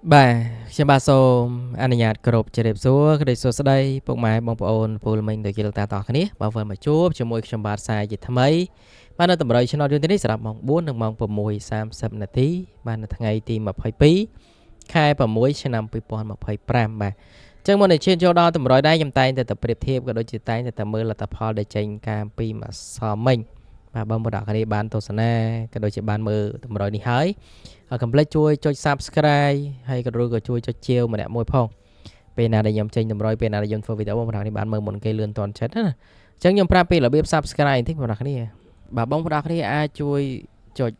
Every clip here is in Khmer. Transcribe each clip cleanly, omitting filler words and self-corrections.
បាទខ្ញុំបាទសូមអនុញ្ញាតគោរពជម្រាបសួរក្តីសួស្តីពុកម៉ែបងប្អូនពលមិញដូចជាលោកតាទាំងអស់គ្នាបាទវិលមកជួបជាមួយខ្ញុំបាទសាយជាថ្មីបាទនៅតម្រុយ Channel យើងនេះសម្រាប់ម៉ោង4និងម៉ោង6:30នាទីបាទនៅថ្ងៃទី22ខែ6ឆ្នាំ2025បាទអញ្ចឹងមុននឹងឈានចូលដល់តម្រុយដែរខ្ញុំតែងតែប្រៀបធៀបក៏ដូចជាតែងតែមើលលទ្ធផលដែលចេញការពីម្សិលមិញបាទបងប្អូនគ្នាបានទស្សនាក៏ដូចជាបានមើលតម្រុយនេះហើយកុំភ្លេចជួយចុច Subscribe ហើយក៏ឬក៏ជួយចុចជាវម្នាក់មួយផងពេលណាដែលខ្ញុំចេញតម្រុយពេលណាដែលខ្ញុំធ្វើវីដេអូបងប្អូនគ្នាបានមើលមុនគេលឿនទាន់ចិត្តណាអញ្ចឹងខ្ញុំប្រាប់ពីរបៀប Subscribe បន្តិចបងប្អូនគ្នាបាទបងប្អូនគ្នាអាចជួយចុច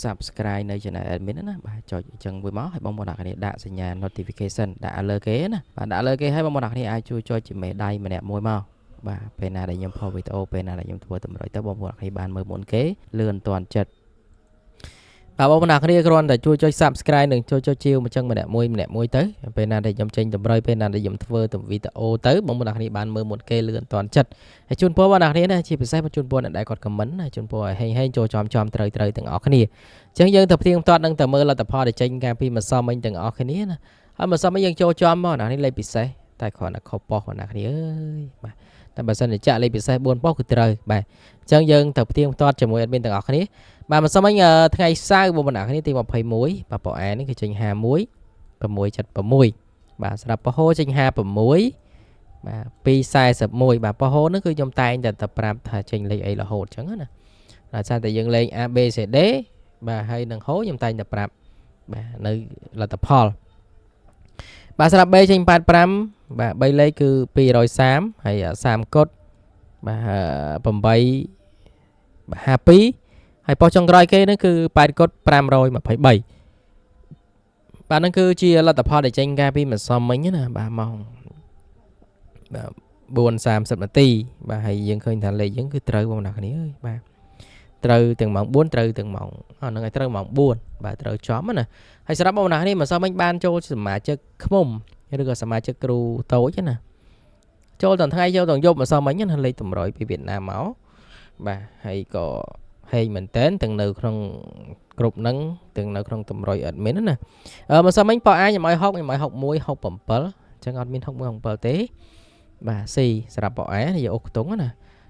Subscribe នៅ Channel Admin ណាបាទចុចអញ្ចឹងមួយមកឲ្យបងប្អូនគ្នាដាក់សញ្ញា Notification ដាក់លើគេណាបាទដាក់លើគេឲ្យបងប្អូនគ្នាអាចជួយចុចជាមេដៃម្នាក់មួយមកបាទពេលណាដែលខ្ញុំផុសវីដេអូពេលណាដែលខ្ញុំធ្វើតម្រុយទៅបងប្អូនគ្នាបានមើលមុនគេលឿនទាន់ចិត្តបាទបងប្អូនគ្នាគ្រាន់តែជួយចុច Subscribe និងជួយចុចជាវម្ចឹងម្នាក់មួយទៅពេលណាដែលខ្ញុំចេញតម្រុយពេលណាដែលខ្ញុំធ្វើទៅវីដេអូទៅបងប្អូនគ្នាបានមើលមុនគេលឿនទាន់ចិត្តហើយជូនពរបងប្អូនគ្នាណាជាពិសេសជូនពរអ្នកដែលគាត់ comment ណាជូនពរឲ្យហេងចូលចំត្រូវទាំងអស់គ្នាអញ្ចឹងយើងទៅផ្ទៀងផ្ទាត់នឹងទៅមើលលទ្ធផលដែលចេញកាលពីម្សិលមិញទាំងអស់គ្នាណាហើយម្សិលមិញយើងចូលចំមកណានេះលេខពិសេសតែគ្រាន់តែខុសប៉ុស្តិ៍បងប្អូនគ្នាអើយបាទតែបើសិនជាចាក់លេខពិសេស4ប៉ុស្តិ៍គឺត្រូវបាទអញ្ចឹងយើងទៅផ្ទៀងផ្ទាត់ជាមួយ admin ទាំងអស់គ្នាបាទម្សិលមិញថ្ងៃសៅរ៍បងប្អូនគ្នាទី21បាទប៉អែនេះគឺចេញ51 676បាទសម្រាប់ប៉ហូចេញ56បាទ241បាទប៉ហូហ្នឹងគឺខ្ញុំតែងតែប្រាប់ថាចេញលេខអីរហូតអញ្ចឹងណាដោយសារតែយើងលេង A B C D បាទហើយនឹងហូខ្ញុំតែងតែប្រាប់បាទនៅលទ្ធផលបាទសម្រាប់ B ចេញ85បាទ3លេខគឺ230ហើយ30កុដបាទ8បាទ52ហើយប៉ុស្តិ៍ចុងក្រោយគេហ្នឹងគឺ8កុដ523បាទហ្នឹងគឺជាលទ្ធផលដែលចេញកាលពីម្សិលមិញណាបាទម៉ោងបាទ4:30នាទីបាទហើយយើងឃើញថាលេខយើងគឺត្រូវបងប្អូនគ្នាអើយបាទត្រូវទាំងម៉ោង4ត្រូវទាំងម៉ោងហ្នឹងហើយត្រូវម៉ោង4បាទត្រូវចំណាហើយសម្រាប់បងប្អូនគ្នាម្សិលមិញបានចូលសមាជិកឃ្មុំឬក៏សមាជិកគ្រូតូចណាចូលទាំងថ្ងៃចូលទាំងយប់ម្សិលមិញណាលេខតម្រុយពីវៀតណាមមកបាទហើយក៏ហេងមែនតែនទាំងនៅក្នុងគ្រប់ហ្នឹងទាំងនៅក្នុងតម្រុយ admin ណាម្សិលមិញប៉អាខ្ញុំឲ្យ60ខ្ញុំឲ្យ61 67អញ្ចឹងអត់មាន61 67ទេបាទ C សម្រាប់ប៉អានេះយកអុកខ្ទង់ណា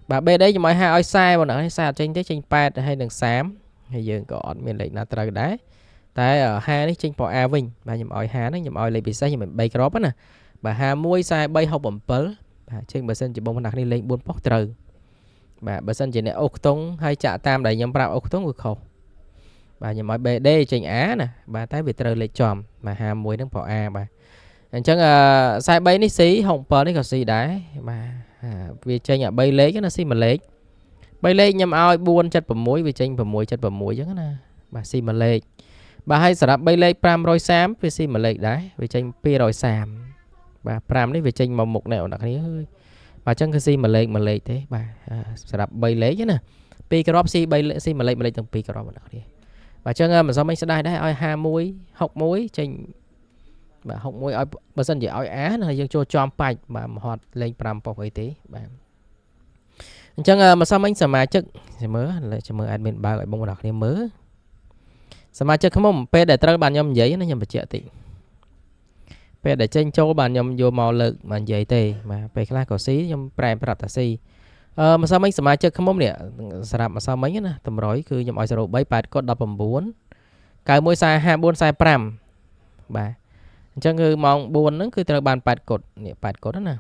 បាទ BD ខ្ញុំឲ្យ50ឲ្យ40បងប្អូន40អត់ចេញទេចេញ8ហើយនឹង30ហើយយើងក៏អត់មានលេខណាត្រូវដែរតែ50នេះចេញប៉អាវិញបាទខ្ញុំឲ្យ50ហ្នឹងខ្ញុំឲ្យលេខពិសេសខ្ញុំ3គ្រាប់ណាបាទ51 43 67បាទជាងបើសិនជាបងប្អូនគ្នាលេខ4ប៉ុស្តិ៍ត្រូវបាទបើសិនជាអ្នកអុកខ្ទង់ហើយចាក់តាមដែលខ្ញុំប្រាប់អុកខ្ទង់គឺខុសបាទខ្ញុំឲ្យ BD ចេញ A ណាបាទតែវាត្រូវលេខចំបាទ51ហ្នឹងប៉ A បាទអញ្ចឹង43នេះ C 67នេះក៏ C ដែរបាទវាចេញ3លេខណា C 1លេខ3លេខខ្ញុំឲ្យ476វាចេញ676អញ្ចឹងណាបាទ C 1លេខបាទហើយសម្រាប់3លេខ530វា C 1លេខដែរវាចេញ230បាទ5នេះវាចេញមកមុខនេះបងប្អូនគ្នាអើយបាទអញ្ចឹងគឺ C 1លេខទេបាទសម្រាប់3លេខណា2គ្រាប់ C 3លេខ C 1លេខទាំង2គ្រាប់បងប្អូនគ្នាបាទអញ្ចឹងមិនសមមិញស្ដាយដែរឲ្យ51 61ចេញបាទ61ឲ្យបើសិនជាឲ្យ A ណាយើងចូលចំបាច់បាទមហត់លេខ5ប៉ុស្តិ៍អីទេបាទអញ្ចឹងម្សិលមិញសមាជិកមើល admin បើកឲ្យបងប្អូនគ្នាមើលសមាជិកខ្ញុំពេលដែលត្រូវបានខ្ញុំនិយាយណាខ្ញុំបញ្ជាក់តិចពេលដែលចេញចូលបានខ្ញុំយកមកលើកបាននិយាយទេបាទពេលខ្លះក៏ស៊ីខ្ញុំប្រែប្រាប់ថាស៊ីម្សិលមិញសមាជិកខ្ញុំនេះសម្រាប់ម្សិលមិញណាតម្រុយគឺខ្ញុំឲ្យ03 8កុដ19 91 44 45បាទអញ្ចឹងគឺម៉ោង4ហ្នឹងគឺត្រូវបាន8កុដនេះ8កុដណា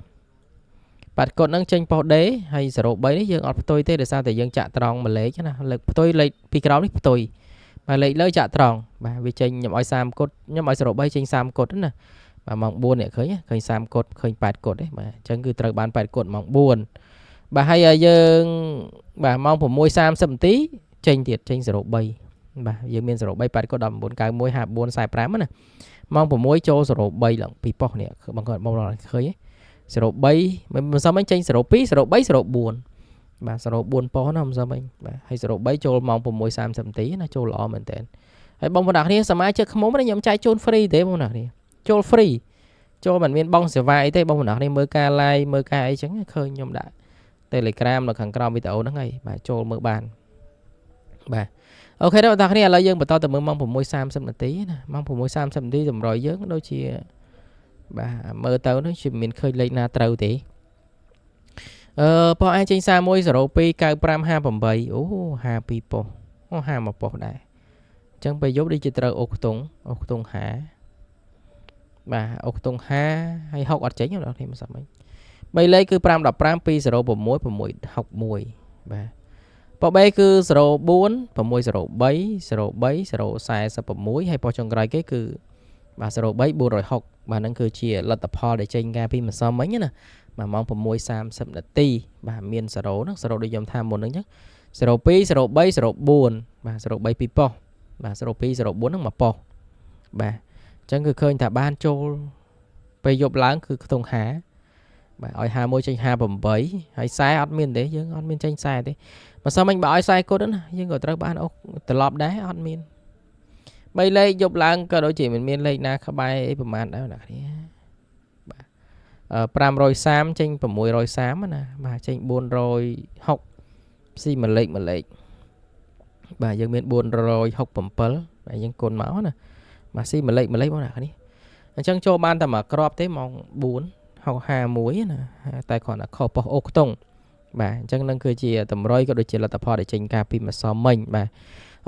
8កុដហ្នឹងចេញប៉ុស្តិ៍ D ហើយ03នេះយើងអត់ផ្ទុយទេដោយសារតែយើងចាក់ត្រង់មួយលេខណាលើកផ្ទុយលេខពីក្រោមនេះផ្ទុយបាទលេខលើចាក់ត្រង់បាទវាចេញខ្ញុំឲ្យ30កុដខ្ញុំឲ្យ03ចេញ30កុដណាបាទម៉ោង4នេះឃើញ30កុដឃើញ8កុដទេបាទអញ្ចឹងគឺត្រូវបាន8កុដម៉ោង4បាទហើយយើងបាទម៉ោង6:30នាទីចេញទៀតចេញ03បាទយើងមាន03 8កុដ19 91 54 45ណាម៉ោង6ចូល03ឡើងពីប៉ុស្តិ៍នេះបងឃើញឃើញ03មិនសមមិញចេញ02 03 04បាទ04ប៉ុស្តិ៍ណាមិនសមមិញបាទហើយ03ចូលម៉ោង6:30នាទីណាចូលល្អមែនតើហើយបងប្អូនគ្នាសមាជិកខ្ញុំនេះខ្ញុំចែកជូន free ទេបងប្អូនគ្នាចូល free ចូលមិនមានបងសេវាអីទេបងប្អូនគ្នាមើលការ live មើលការអីចឹងឃើញខ្ញុំដាក់ Telegram នៅខាងក្រោមវីដេអូហ្នឹងហើយបាទចូលមើលបានបាទ អូខេដល់បងប្អូនគ្នាឥឡូវយើងបន្តទៅមើលម៉ោង 6:30 នាទីណាម៉ោង 6:30 នាទីតម្រុយយើងដូចជាបាទមើលទៅនោះជាមានឃើញលេខណាត្រូវទេប៉ុសឯងចេញសារ1 02 9558អូ52ប៉ុសអូ51ប៉ុសដែរអញ្ចឹងពេលយប់ដូចជាត្រូវអូខ្ទង់50បាទអូខ្ទង់50ហើយ60អត់ចេញទេបងប្អូនគ្នាមិនសមមិញ3លេខគឺ515 206 661បាទប៉ុស B គឺ04 603 03 046ហើយប៉ុសចុងក្រោយគេគឺបាទ03 460បាទហ្នឹងគឺជាលទ្ធផលដែលចេញការពីម្សិលមិញណាបាទម៉ោង 6:30 នាទីបាទមាន0ហ្នឹង0ដូចខ្ញុំថាមុនហ្នឹងអញ្ចឹង02 03 04បាទ03 2ប៉ុសបាទ02 04ហ្នឹង1ប៉ុសបាទអញ្ចឹងគឺឃើញថាបានចូលពេលយប់ឡើងគឺខ្ទង់50បាទឲ្យ51ចេញ58ហើយ40អត់មានទេយើងអត់មានចេញ40ទេបើសិនមិញបើឲ្យ40គត់ណាយើងក៏ត្រូវបានអូត្រឡប់ដែរអត់មាន3លេខយប់ឡើងក៏ដូចជាមានលេខណាក្បែរអីប្រហែលដែរអ្នកគ្នាបាទ530ចេញ630ណាបាទចេញ460ស៊ីមួយលេខបាទយើងមាន467បាទយើងគុណមកណាបាទស៊ីមួយលេខបងអ្នកគ្នាអញ្ចឹងចូលបានតែមួយគ្រាប់ទេម៉ោង4:51ណាតែគ្រាន់តែខុសប៉ុសអូខ្ទង់បាទអញ្ចឹងនឹងគឺជាតម្រុយក៏ដូចជាលទ្ធផលដែលចេញការពីម្សិលមិញបាទ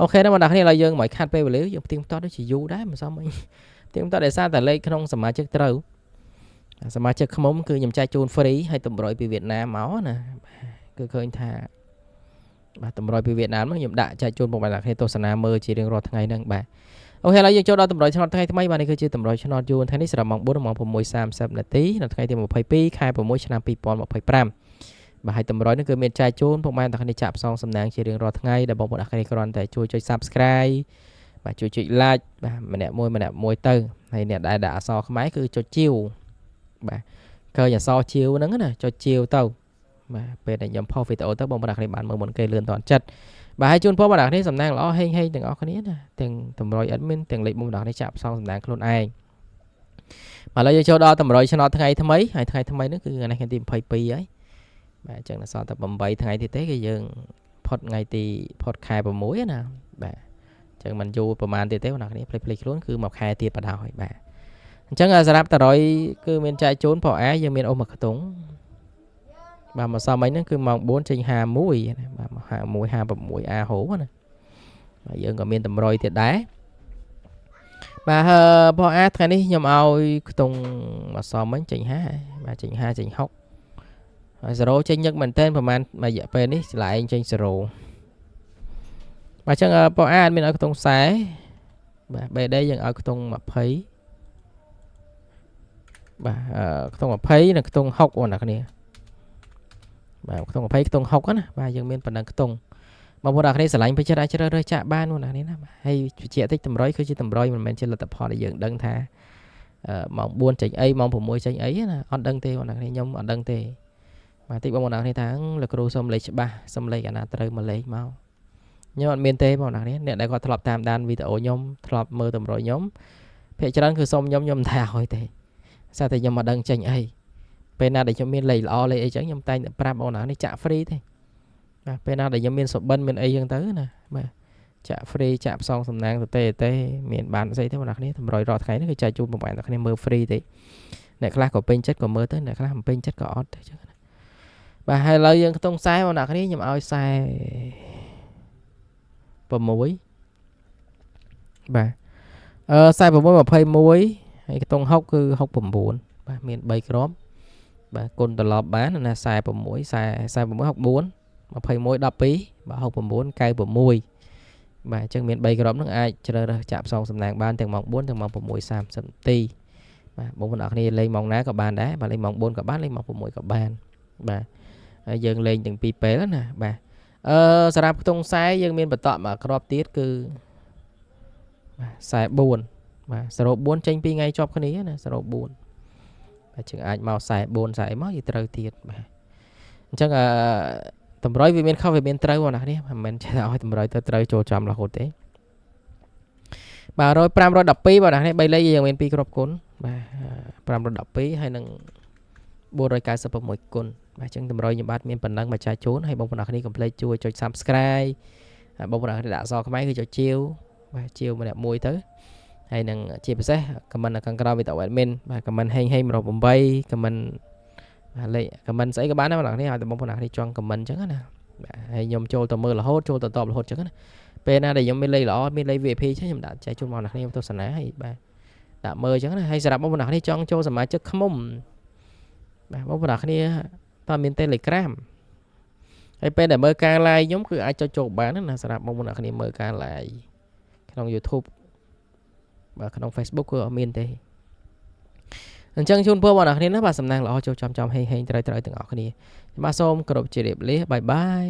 អូខេដល់បងប្អូនគ្នាឥឡូវយើងមកខាត់ពេលវេលាយើងផ្ទៀងផ្ទាត់ដូចជាយូរដែរម្សិលមិញផ្ទៀងផ្ទាត់ដោយសារតែលេខក្នុងសមាជិកត្រូវសមាជិកខ្មុំគឺខ្ញុំចែកជូន free ហើយតម្រុយពីវៀតណាមមកណាគឺឃើញថាបាទតម្រុយពីវៀតណាមមកខ្ញុំដាក់ចែកជូនបងប្អូនគ្នាទស្សនាមើលជារៀងរាល់ថ្ងៃហ្នឹងបាទអូខេឥឡូវយើងចូលដល់តម្រុយឆ្នោតថ្ងៃថ្មីបាទនេះគឺជាតម្រុយឆ្នោតយូរថ្ងៃនេះសម្រាប់ម៉ោង4ម៉ោង 6:30 នាទីនៅថ្ងៃទី22 ខែ 6 ឆ្នាំ 2025បាទហើយតម្រុយនេះគឺមានចែកជូនពុកម៉ែទាំងគ្នាចាក់ផ្សងសំណាងជារៀងរាល់ថ្ងៃដែលបងប្អូនគ្នាគ្រាន់តែជួយចុច Subscribe បាទជួយចុច Like បាទម្នាក់មួយទៅហើយអ្នកដែលដាក់អក្សរខ្មែរគឺចុចជាវបាទឃើញអក្សរជាវហ្នឹងណាចុចជាវទៅបាទពេលដែលខ្ញុំផុសវីដេអូទៅបងប្អូនគ្នាបានមើលមុនគេលឿនតន់ចិត្តបាទហើយជូនពរបងប្អូនគ្នាសំណាងល្អហេងទាំងអស់គ្នាណាទាំងតម្រុយ admin ទាំងលេខបងប្អូនគ្នាចាក់ផ្សងសំណាងខ្លួនឯងបាទឥឡូវយើងចូលដល់តម្រុយឆ្នោតថ្ងៃថ្មីហើយថ្ងៃថ្មីនេះគឺថ្ងៃទី22ហើយបាទអញ្ចឹងដល់សល់តែ8ថ្ងៃទៀតទេគឺយើងផុតថ្ងៃទីផុតខែ6ណាបាទអញ្ចឹងមិនយូរប្រហែលទៀតទេបងប្អូនគ្នាភ្លេចខ្លួនគឺមួយខែទៀតបណ្ដោយបាទអញ្ចឹងសម្រាប់តម្រុយគឺមានចែកជូនផអាយើងមានអូសមួយខ្ទង់បាទមកសមមិញហ្នឹងគឺម៉ោង4ចេញ51ណាបាទ51 56 A ហូណាបាទយើងក៏មានតម្រុយទៀតដែរបាទផអាថ្ងៃនេះខ្ញុំឲ្យខ្ទង់មកសមមិញចេញ50បាទចេញ50ចេញ60ហើយ0ចេញញឹកមែនតើប្រហែលរយៈពេលនេះឆ្លែងចេញ0បាទអញ្ចឹងផអាមានឲ្យខ្ទង់40បាទ BD យើងឲ្យខ្ទង់20បាទខ្ទង់20និងខ្ទង់60បងប្អូនគ្នាបាទខ្ទង់20ខ្ទង់60ណាបាទយើងមានប៉ុណ្ណឹងខ្ទង់បងប្អូនគ្នាស្រឡាញ់ពេជ្រអាចជ្រើសរើសចាក់បានបងប្អូនគ្នាណាហើយជជែកតិចតម្រុយគឺជាតម្រុយមិនមែនជាលទ្ធផលដែលយើងដឹងថាម៉ោង4ចេញអីម៉ោង6ចេញអីណាអត់ដឹងទេបងប្អូនគ្នាខ្ញុំអត់ដឹងទេបាទតិចបងប្អូនគ្នាថាលោកគ្រូសុំលេខច្បាស់សុំលេខអាណាត្រូវមួយលេខមកខ្ញុំអត់មានទេបងប្អូនគ្នាអ្នកដែលគាត់ធ្លាប់តាមដានវីដេអូខ្ញុំធ្លាប់មើលតម្រុយខ្ញុំភាគច្រើនគឺសុំខ្ញុំមិនថាឲ្យទេស្អាតតែខ្ញុំមិនដឹងចេញអីពេលណាដែលខ្ញុំមានលេខល្អលេខអីចឹងខ្ញុំតែងតែប្រាប់បងប្អូននេះចាក់ free ទេបាទពេលណាដែលខ្ញុំមានសុបិនមានអីចឹងទៅណាបាទចាក់ free ចាក់ផ្សងសំណាងទេមានបានស្អីទេបងប្អូននេះតម្រុយរាល់ថ្ងៃនេះគឺចែកជូនបងប្អូនគ្នាមើល free ទេអ្នកខ្លះក៏ពេញចិត្តក៏មើលទៅអ្នកខ្លះមិនពេញចិត្តក៏អត់ទៅចឹងណាបាទហើយឥឡូវយើងខ្ទង់ខ្សែបងប្អូនគ្នាខ្ញុំឲ្យខ្សែ6បាទខ្សែ6 21ហើយខ្ទង់60គឺ69បាទមាន3គ្រាប់បាទគុណត្រឡប់បានណា46 46 64 21 12បាទ69 96បាទអញ្ចឹងមាន3គ្រាប់ហ្នឹងអាចជ្រើសរើសចាក់ផ្សងសំណាងបានទាំងម៉ោង4ទាំងម៉ោង 6:30 នាទីបាទបងប្អូនអរគ្នាលេងម៉ោងណាក៏បានដែរបាទលេងម៉ោង4ក៏បានលេងម៉ោង6ក៏បានបាទហើយយើងលេងទាំងពីរពេលណាបាទសម្រាប់ខ្ទង់ខ្សែយើងមានបន្តមកគ្រាប់ទៀតគឺបាទ44បាទ04ចេញ2ថ្ងៃជាប់គ្នាណា04បាទជាងអាចមក44 40មកយីត្រូវទៀតបាទអញ្ចឹងតម្រុយវាមានខុសវាមានត្រូវបងប្អូនណាមិនមែនចេះឲ្យតម្រុយទៅត្រូវចូលចំរហូតទេបាទ512បងប្អូនណា3លេខយើងមាន2គ្រាប់គុណបាទ512ហើយនឹង496គុណបាទអញ្ចឹងតម្រុយខ្ញុំបាទមានប៉ុណ្ណឹងមកចែកជូនហើយបងប្អូនណាកុំភ្លេចជួយចុច Subscribe បងប្អូនអ្នកដាក់សខ្មែរគឺចុចជាវបាទជាវម្នាក់មួយទៅហើយនឹងជាពិសេសខមមិនខាងក្រោមវីដេអូ admin បាទខមមិនហេង108ខមមិនលេខខមមិនស្អីក៏បានដែរបងប្អូនឲ្យតែបងប្អូនអ្នកនេះចង់ខមមិនអញ្ចឹងណាបាទហើយខ្ញុំចូលទៅមើលរហូតចូលទៅតបរហូតអញ្ចឹងណាពេលណាដែលខ្ញុំមានលេខល្អមានលេខ VIP អញ្ចឹងខ្ញុំដាក់ចែកជូនបងប្អូនអ្នកខ្ញុំទស្សនាហើយបាទដាក់មើលអញ្ចឹងណាហើយសម្រាប់បងប្អូនអ្នកនេះចង់ចូលសមាជិកឃ្មុំបាទបងប្អូនអ្នកគ្នាតើមាន Telegram ហើយពេលដែលមើលការ live ខ្ញុំគឺអាចចុចចូលបានណាសម្រាប់បងប្អូនអ្នកគ្នាមើលការ live ក្នុង YouTube បាទក្នុង Facebook គឺអត់មានទេអញ្ចឹងជូនពរបងប្អូនអ្នកគ្នាណាបាទសំណាងល្អចូលចំហេងត្រូវទាំងអស់គ្នាបាទសូមគោរពជម្រាបលាបាយបាយ